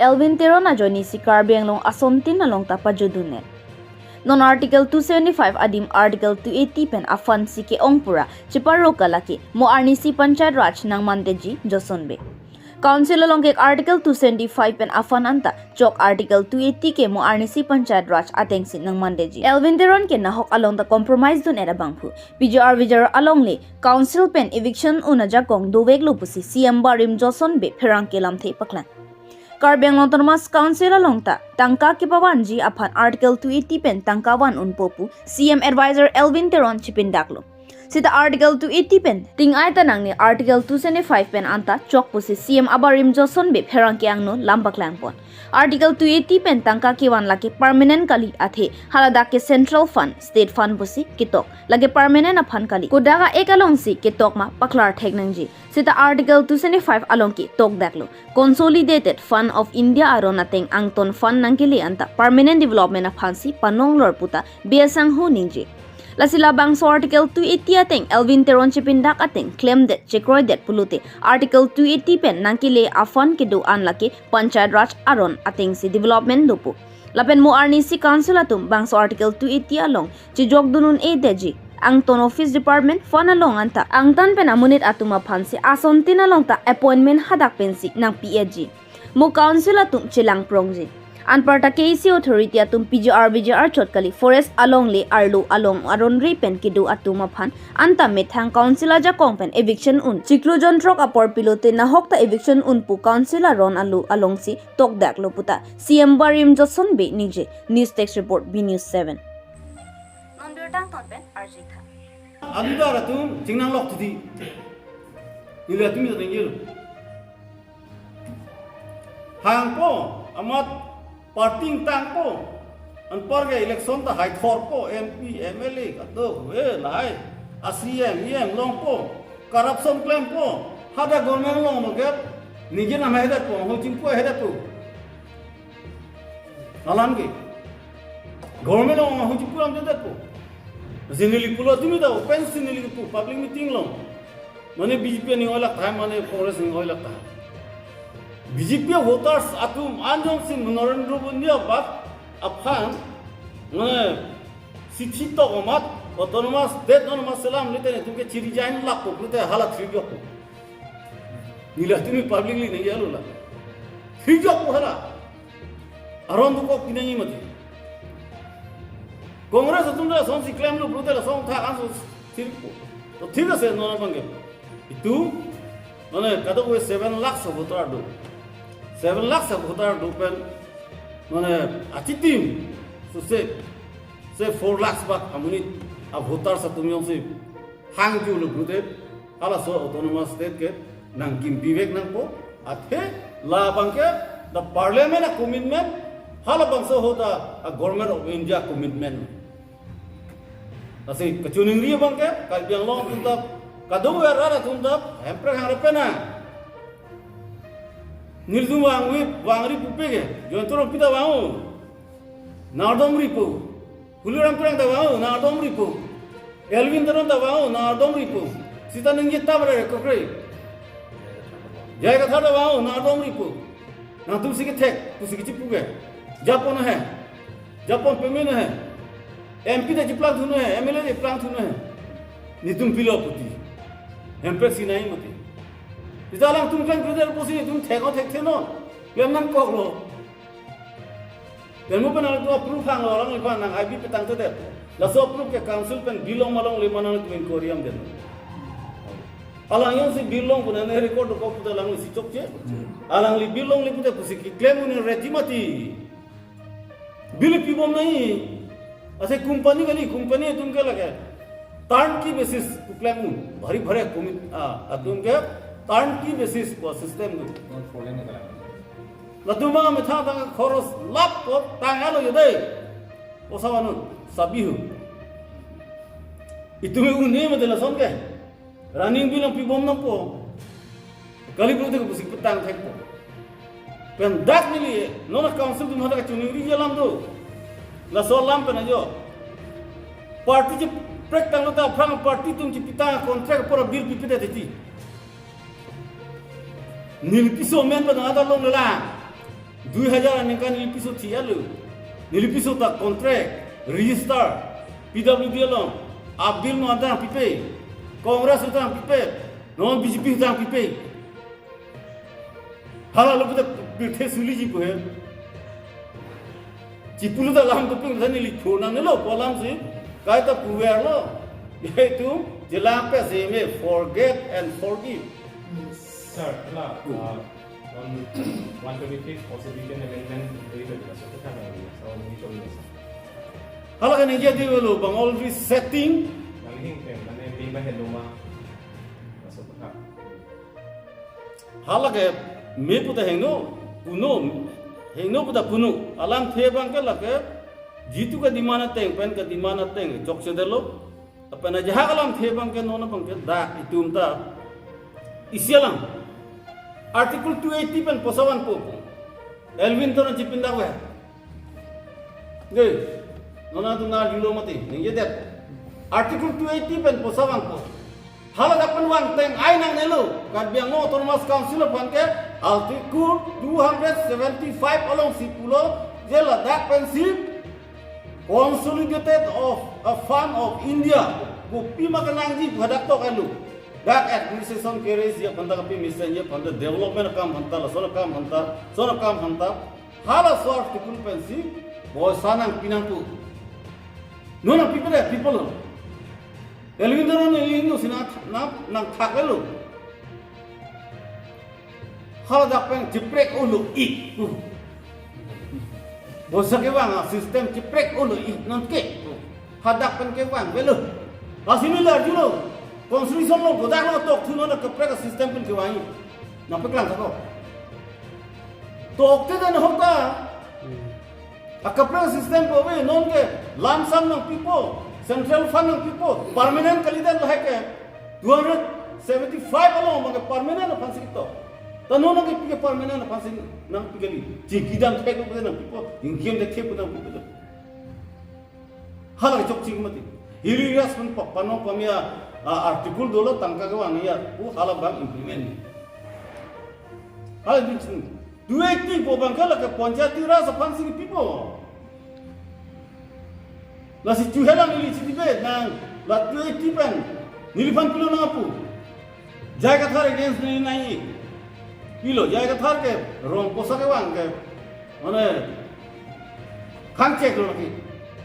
Elwin teron ajoni si karbeng long asomtin na long tapajudunet. Non Article 275 adim Article 280 pen afund si ke pura cheparoka laki mo arni si panchayat raj nang mandeji Jotson be. Council along ke Article 275 pen afund anta chok Article 280 ke mo arni si panchayat raj ateng si nang mandeji. Elwin teron ke nahok along the compromise dun era bangphu. Vijar along le council pen eviction unaja kong dovek lupusi CM barim Jotson be pherang ke lamthei paklan. Karbeng Autonomous Council alongta tangka kipawanji upon Article 280 pen tangkawan unpopu CM Advisor Elwin teron chipindaklo. Sita Article 280 pen tingay tanang ni Article 275 pen anta chokpusi CM abarim Jotson be pherang kyang no lambaklang pon. Article 280 pen tangka kiwan laki permanent kali athe halada ke Central Fund State Fund busi kitok lagi permanent aphan kali kudaga ekalong si kitok ma paklar thegnangji. Sita Article 275 along ki tok daklo Consolidated Fund of India aron ateng angton fund nangkili anta permanent development aphansi panong lor puta biasang ho ningji. Lasila bangso Article 280 ateng Elwin teron chipindak ateng claim that chekroy that pulute Article 280 pen nangkile afan kidu anlaki panchayat raj aron ateng si development lupu. Lapen mo arni si council atum bangso Article 280 along chijok dunun e deji ang ton office department fon along anta ang tan pen amunit atuma phansi ason tin along ta appointment hadak pensi nang PAG mo council atum chilang prongji anparta KC authority atum BJR chotkali forest along le arlu along aron repen kidu atuma phan anta methang council aja kongpen eviction un chiklu jontrok apor pilote na hokta eviction un pu council aron alu along si tok dak loputa CM barim Jotson be nije news text report B News 7 Adudara tu jingnang lok tudi. Ila tu mi tengil. Hang po amat parting tang po. An parga election ta high court po MP MLA kato we lai ACM EM long po corruption claim po hada government long maget nije na maheda po ho chimpo heda po. Nalan ke government long ho chimpo am jeda po. Generally pulo tumi da open generally pu public meeting long mane BJP ni ola tha mane congress ni ola tha BJP voters atum anjong sin Narendra Modi abat aphan mane sithi to omat autonomous state autonomous salam lite ne tumke chiri jain lak ko lite hala thrigo ko nila tumi publicly ni yalula thrigo ko hala aron ko pinani mati Congress atumda sonsi claim lu brutela song tha anso sirko to thik ase nona bange itu mane kado we 7 lakhs voter do 7 lakhs voter do pen mane atitim so se 4 lakhs bak amuni a voter sa tumyong se hang ju lu brute ala so autonomous state ke nang kim bivek nang po athe la bange the parliament a commitment hala bangso hoda a government of India commitment Nasi kecuning dia bang ke, kalau long tuntap, kadang ada tuntap, hampir harap pena. Nildu wangri pupe ke, jangan turun pita wangu, nardom ripu, huluran perang tak wangu, nardom ripu, Elwin turun tak wangu, nardom ripu, sita nengi tabrak kokre, jaya kata tak wangu, nardom ripu, nah tu sikit tek, tu sikit cipu ke, Japon pemene hai. MP da jiplang thunu hai MLA da jiplang thunu hai ni tum pilo puti MP sinai mati idalang tum kan brother posi tum theko theno yam nang kok lo dan mo panal to approve hang lo lang iban nang IB petang to de la so approve ke council pen bilong malong le manang tu inquiry den alang yang si bilong pun ne record ko puta lang si chokche alang li bilong le puta pusi ki claim ni regimati bill pibom nahi ऐसे कंपनी तुमके लगे टर्न की basis claim भरी भरे तुमके टर्न की बेसिस को सिस्टम लतुमा में था खरस लाभ को तांगा लो यदे ओसावानु सबिहु इतुमे उन्हें में देला सोंगे रनिंग बिल पिबोम न को गली प्रोते को पुसी पतांग थे को पेन दाक मिली नोन काउंसिल तुम हदा चुनिंग री जलाम दो la so lam pe na jo party ji prek tang ta frang party tum ji pita contract por bill pipite de ti nilipiso men pa ngata long la 2000 ani kan nilipiso thialu nilipiso ta contract register PWD long Abdul Muhammad pipe Congress utang pipe non BJP utang pipe hala lo puta bithe suli ji ko hai Cipulu dah lam tu pun sana likho na nelo polam si kaya ta puwer lo yaitu jelang pe seme forget and forgive. Sir, on 125 Constitution Amendment itu so kita so ini coba ni. Hala kan dia dia lo bang already setting Nalihing kan mana lima heloma so kita. hala ke me puta hengno kuno hengno puta kuno alam the bang ke lake jitu ka dimana teng pen ka dimana teng jok se delo apa na jaha alam the bang ke nona bang ke da itum ta isialang article 280 pen posawan po Elwin to na jipinda ko de nona tu na dilo mati ninge det article 280 pen posawan po hala dapan wang teng ai nang nelo kadbiang no autonomous council pan ke article 275 along sipulo jela dak pensip consolidated of a fund of India bupi makanang ji badak to kalu dak administration keres ya panda kapi mission ya panda development kam hanta la sona kam hanta hala so article pensip bo sanang pinangku nona people Elwin dono Elwin no sinat nang thakelo hala dakpen jeprek ulu ik bosa ke wang sistem jeprek ulu ik nangke hadak pen ke wang belo asini la julo constitution lo godak lo tok thuno na keprek sistem pen ke wang na peklang thako tok te dan hokta keprek sistem ko we non ke lamsam nang people Central Fund ng people, permanent kalidad lahat ke 275 alo mga permanent na pansin ito. Tanong na kaya permanent na pansin ng pigali. Jikidang kaya ko ng people, yung game na kaya ko ng people. Hala chok ching mati. Hiliras pun panong pamya article dolo tangka gawa niya. Hala bang implement. Hala din. 280 po bangkala ke panchayat rasa pansin people. La si tuhelang nili si tibe nang la 280 pen nilipan pilo nang apu jaga thar against nili nai pilo jaga thar ke rong posa ke wang ke mane khang check lo lagi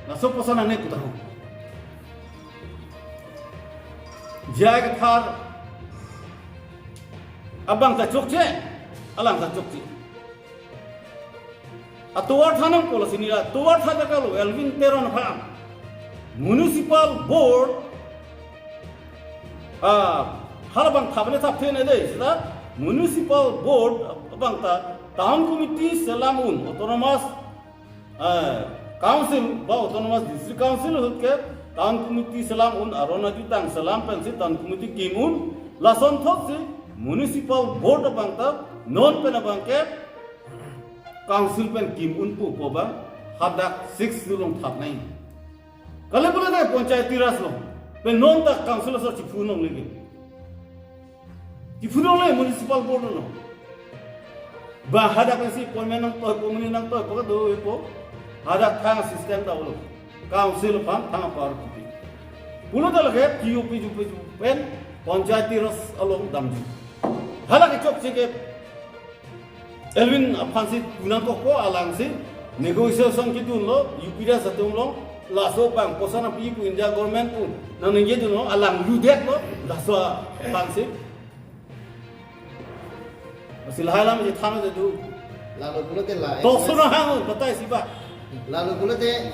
na so posa na ne kutahu jaga thar abang ta chokche alang ta chokche atuwar thanang pola sinira tuwar thada kalu Elwin teron pham municipal board harabang thabne thapte ne dei sida municipal board abang ta town committee selamun autonomous council ba autonomous district council hutke town committee selamun arona jutang selam pensi town committee kimun lason thokse municipal board abang ta non pen abang ke council pen kimun pu poba hadak 6 dulong thap nai kalau boleh deh panchayat tiras lo, penon tak council asal cipunong lagi, cipunong lagi municipal board lo, bah ada pensi permanent toh, pemenang toh, pokok dua itu, ada thang sistem dah lo, council pun thang power kupi, pulau dah lagi, jup pen panchayat tiras along damji, halah kecok sikit, Elwin apa sih punang toko alang sih, negosiasi kita lo, UPD satu lo. Laso bang posana pi pu India government pu nang nge du no alang ludet lo laso pansi asil halam je thama de du lalu pula te la to suno hang batai siba lalu pula te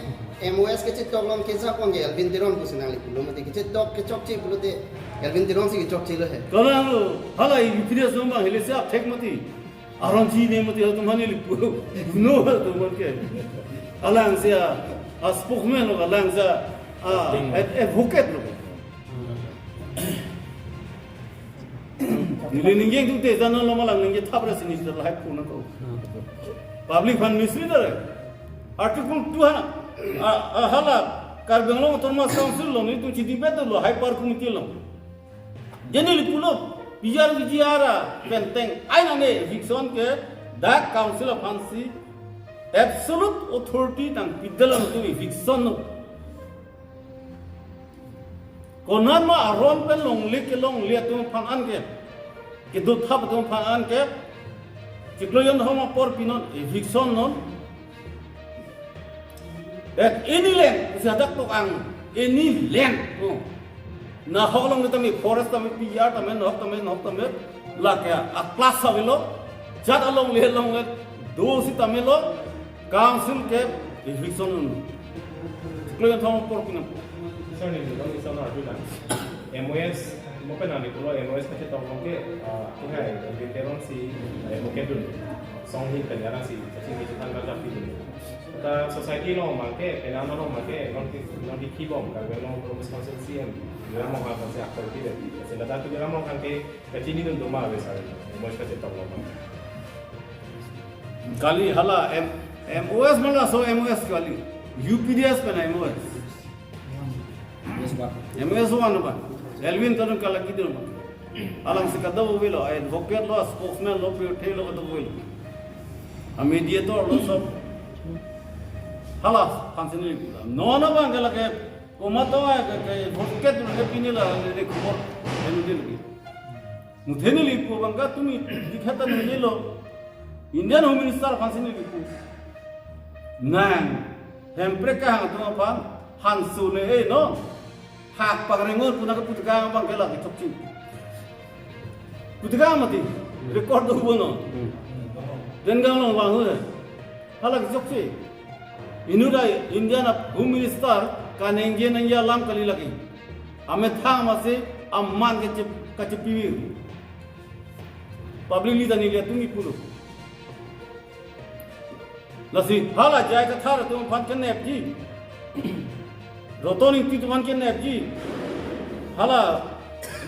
MOS ke cek tolong ke sa pong Elwin teron bu sinang li pula mate ke cek tok ke chok chi pula te Elwin teron si ke chok chi lo he kana lo hala i video sumba hele se ap thek mati aron ji ne mati to mani li pu no to mon ke alang se spokesman lo alang sa advocate lo Nilinging tu te jangan lama lang ningge thapra sini sudah lahir pun aku. Public fund misleader. Article 2 hala karbenglo autonomous council lo ni tu citi betul lo high power committee lo. Jadi lipulo bijar bijiara penteng aina ne eviction ke dak council of hansi absolute authority tang pidalan tu eviction no konan ma aron pen long le tu phan an ke du thap tu phan an ke Cikloyon homa por pinon eviction non at any land isadak to ang any land na hoglong tami forest tami piyar tami nok tami la kya a class avilo jat along le long do si tami lo council ke eviction non Cikloyon homa por pinon Sorry, dong isa na adu lang. MOS mo pa nami kulo MOS kasi tawag ke kaya teron si mo ke dun. Song hin kanya si ni tanggal tapi dun. Ta society no mangke penama no mangke non di kibom ka no promise council CM. Dia mo ka kasi activity de. Sila datu dia mo kan ke kachini dun duma besa. MOS kasi tawag mo. Kali hala MOS mala so MOS kali UPDS pa na MOS MOS one ba Elwin tanong kalaki din ba alang si kadaw wilo ay advocate lo spokesman lo pure lo kadaw wilo a mediator lo so halas pansini no na ba kalaki kumato ay kay advocate lo pinila le kubor enu din mutheni lipo bangga tumi dikhata nilo Indian Home Minister pansini lipo nan hempre ka hang tu apa hansule no hak pagrengon puna ke putga bang kala ke chokchi putga mati record do bono dengang long bang hu hala ke chokchi inuda Indian Home Minister kanengge nangya lam kali lagi ame tha mase amman ke kachipi public li dani le tumi pulo lasi hala jai ka thar tum phan ken nepji Rotoni ti tuman ke nepji hala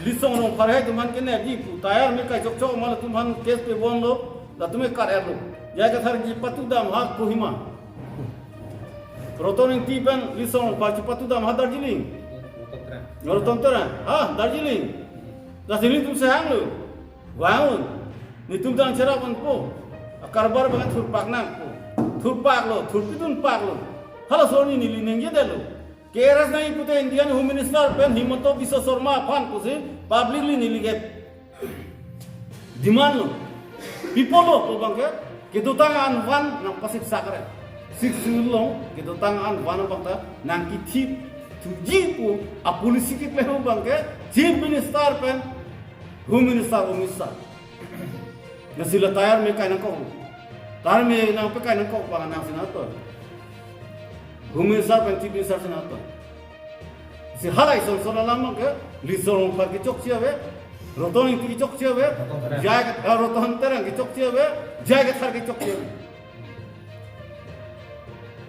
lisong rong parhe tuman ke nepji tayar me kai chok chok mal tuman case pe bon lo la tume kar erlo jai ka thar ji patu dam ha kohima Rotoni ti pen lisong pa ji patu dam ha Darjeeling Rotontra ha Darjeeling la sini tum se hang lo waun ni tum dang chera pan po karbar bangan thur pak nang po thur pak lo thur pitun pak lo hala soni ni lineng ye delo Keras nahi pute Indian Home Minister pen Himanto Biswa Sharma fan kusi publicly nilige demand lo people lo ko bangke kedutang an wan nang pasik sakare six long kedutang an wan bangta nang kiti tuji pu a polisi ki pe bangke chief minister pen Home Minister nasila tayar me kai nang ko tar me nang pe kai nang ko pa nang senator Home Minister pen chief minister senator si halai son son lama ke lisong par ki chok chiawe roton ki chok chiawe jai ka roton terang ki chok chiawe jai ka thar ki chok chiawe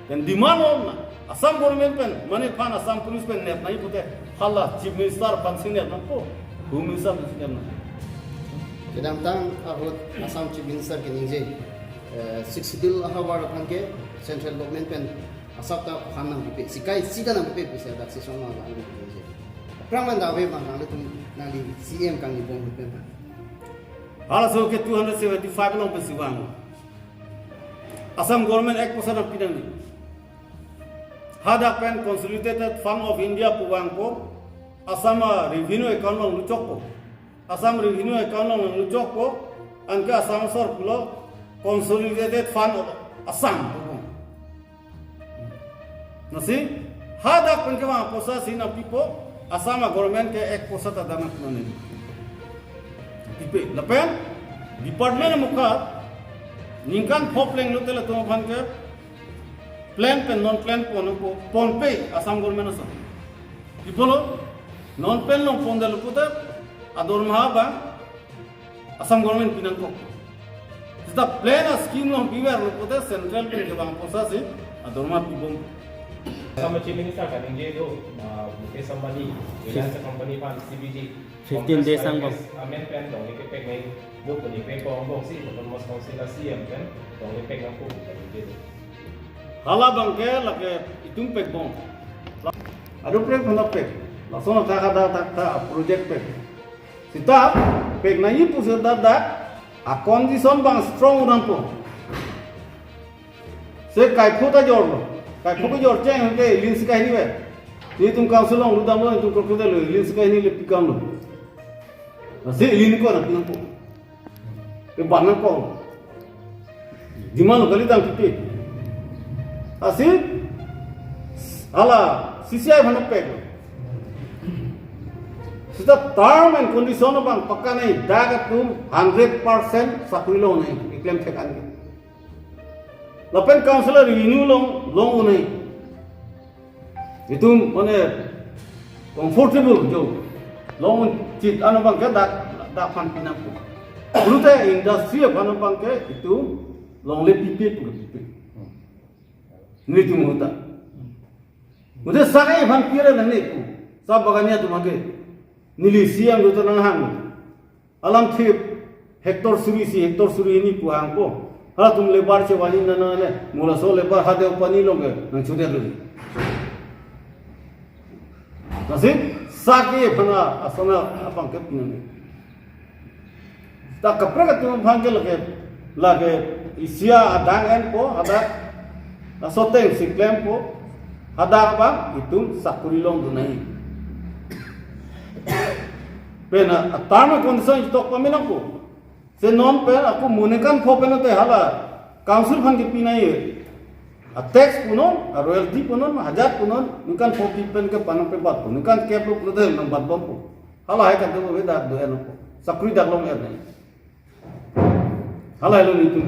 dan di mana asam government pen mane pan asam police pen net nai pute hala chief minister pan senior na po Home Minister senior na Kedamtang ahut Assam Chief Minister ke ningje 6 bil ahawar kan ke central government pen asapta khanam pipe sikai sida nam pipe se dak sison ma nang ni ningje praman da we mang nang tum nang di CM kang di bong pipe hala so ke 275 long pe siwang Assam government 1% of pidang ni hada pen consolidated fund of India puwang po Assam revenue account long lucok po Assam revenue account long lucok po angka Assam sor pulo consolidated fund of Assam nasi hada pen ke wang posa sina pipo Assam government ke 1% adana nani pipe lapen department muka ningkan popleng lutela to bhan ke plan pen non plan po pon pe Assam government asa pipolo non pen long pon dalu puta ador mahaba Assam government pinang ko sta plan a scheme long biwer puta central pen ke bang posa si ador ma pibom Sama Chief Minister kan ningje do mungkin somebody Reliance company pan CBG 15 days ang bang amen pen dong ni pek ngai do ko ni pek ko bong si ko mos council CM kan dong ni pek ang ko ningje do hala bang ke lake itung pek bong ado pek phana pek lason ta project pek sita pek na yi pu se da a condition bang strong udan po se kai phu ta jor kai phu ko jor cheng ke lin se kai ni be ni tum council long lu dam lo tum ko de lo lin se kai ni le pikam lo se lin ko na po ke ban na ko di mana kali tang pipi asih ala CCI bhana pek sudah term and condition bang pakka nahi daga tum 100% sakri lo nahi claim thekan ke lapen councilor renew long nahi itu mane comfortable jo long chit anu bang ke dak pan pinam ko urute industry bhana bang ke itu long le pipi ni tu muda muda sakai bhan kira nang ne ku sab bagania tu mage nili siang tu nang hang alam thip hector suri ni pu hang ko hala tum lebar che wani na le mula so lebar hade upani loge nang chude lu nasib sakai bhana asana apang ke pinang ta kapra ka tu bhang ke lage isia adang en po ada nasoteng si claim po ada apa itu sakurilong dunai pena atama kondisi itu paminang ko se non pe aku munekan po pena te hala council bang ke pinai tax punon royalty punon hajat punon nukan po pipen ke panang pe bat punon nukan ke po punon nang bat bom po hala hai kan to be da do en po sakuri dak long er nai hala lo ni tu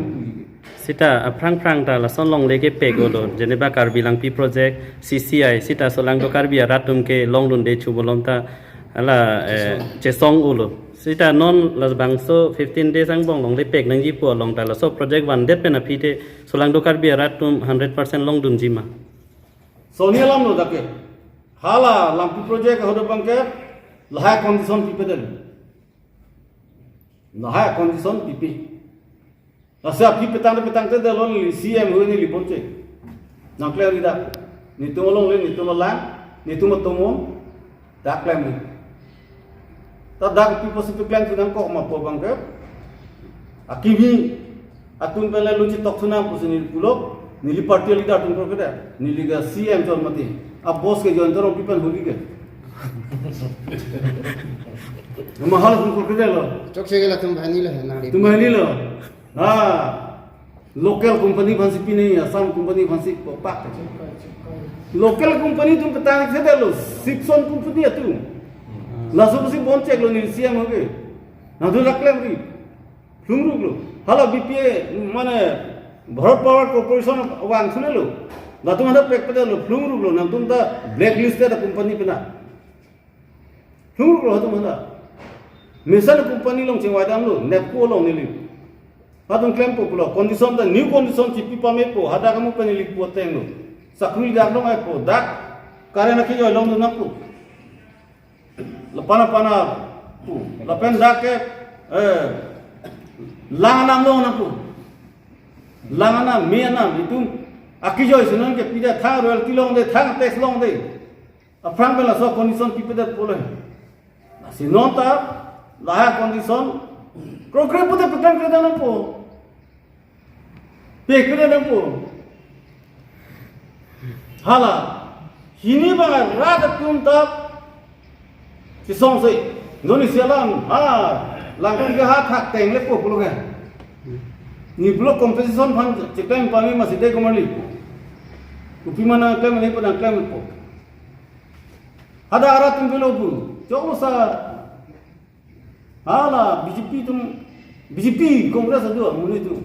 Sita aprang ta la son long leke pegolo jeneba karbilang pi project CCI sita solang do karbia ratum ke long lun de chubolom ta ala chesong ulo sita non las bangso 15 days ang bong long le pek nang jipo long ta la so project one det pena pite solang do karbia ratum 100% long dun jima sonia lam no dake hala lampi project hodo bangke lahai condition pipedel lahai condition pipi Asa api petang te dalon li CM ni li bonche. Nang clear ida. Ni tu long le ni tu lang, ni tu matomom. Dak claim ni. Ta dak pi positive claim tu nang ko ma po bang ke. Akibi atun pele lu ci tok thuna pu ni pulok ni li party leader tun ko keda. Ni li ga CM jor mati. Ab boss ke jon toro people holi ke. Mahal tun ko keda lo. Chok se gela tum bhani lo hai na Tu mahali lo. Local company fancy pini Assam company fancy pak local company tu petang se dalo Sipson company atu laso pasi bonche lo ni siam hoge na du laklem ri flungru lo hala BPA mane Bharat Power Corporation wan thune lo na tu hada pek pede lo flungru lo na tum da blacklist da company pina flungru lo tu hada misal company long chewai dam lo nepco lo ni li Padung claim po pulo condition da new condition chipi pame po hada kamu penili po tengo sakri dak long ai po dak karena ki jo long na po lapana po lapen dak ke langana long na po langana miana itu aki jo sinon ke pida tha royalty long de tha tax long de aprang bela so condition chipi da polo sinon ta laha condition Program punya petang kerja nampu, pekere nampu, hala, ini bagai rakyat tuntak, si songsi, Indonesia lang, langkah ke hak tenglek po pulo kan, ni pulo compensation fund, cekang pami masih dek kembali, upi mana klaim ni pun klaim po, ada arah tinggal po, jauh sa hala BJP Kongres aja muni tu.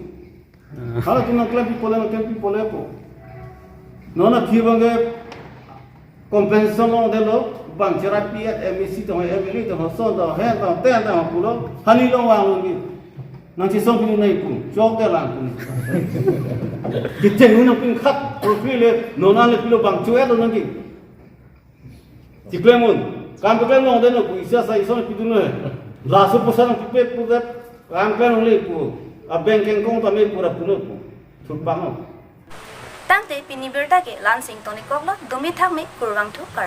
Hala tu nak klaim pole po. Nona kiri bangga compensation orang delo bang terapi at MSc tu MLE tu so tu hen tu ten tu pulo hani long wang lagi. Nang cisong pinu naik pun, jok dia lang pun. Kita guna pun kat profil nona le pilo bang cuai tu nanti. Ciklemun, kan klaim orang delo kuisa saya so pidu ne. Lasu pesan pipe pudat rangkan oleh pu abeng kengkong tamai pura puno pu thupang Tangte pinibirda ke lansing tonikok lo domi thak me kurang thu kar